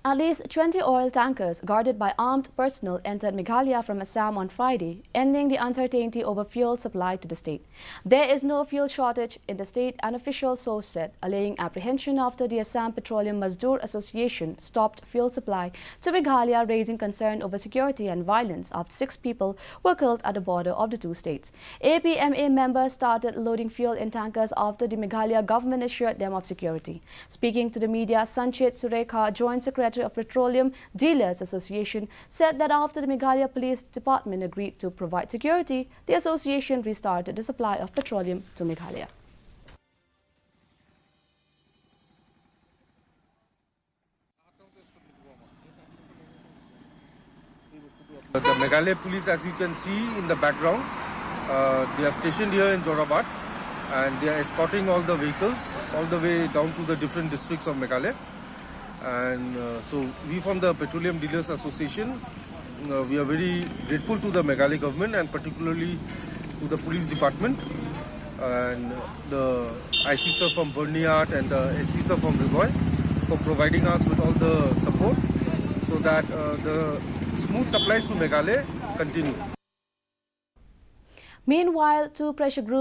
At least 20 oil tankers guarded by armed personnel entered Meghalaya from Assam on Friday, ending the uncertainty over fuel supply to the state. There is no fuel shortage in the state, an official source said, allaying apprehension after the Assam Petroleum Mazdoor Association stopped fuel supply to Meghalaya, raising concern over security and violence after 6 people were killed at the border of the two states. APMA members started loading fuel in tankers after the Meghalaya government assured them of security. Speaking to the media, Sanchit Surekha, Joint Secretary of Petroleum Dealers Association, said that after the Meghalaya Police Department agreed to provide security, the association restarted the supply of petroleum to Meghalaya. The Meghalaya police, as you can see in the background, they are stationed here in Jorabad and they are escorting all the vehicles all the way down to the different districts of Meghalaya. And so we from the Petroleum Dealers Association, we are very grateful to the Meghalaya government and particularly to the police department and the IC sir from Burniat and the SP sir from Rivoy for providing us with all the support so that the smooth supplies to Meghalaya continue. Meanwhile, two pressure groups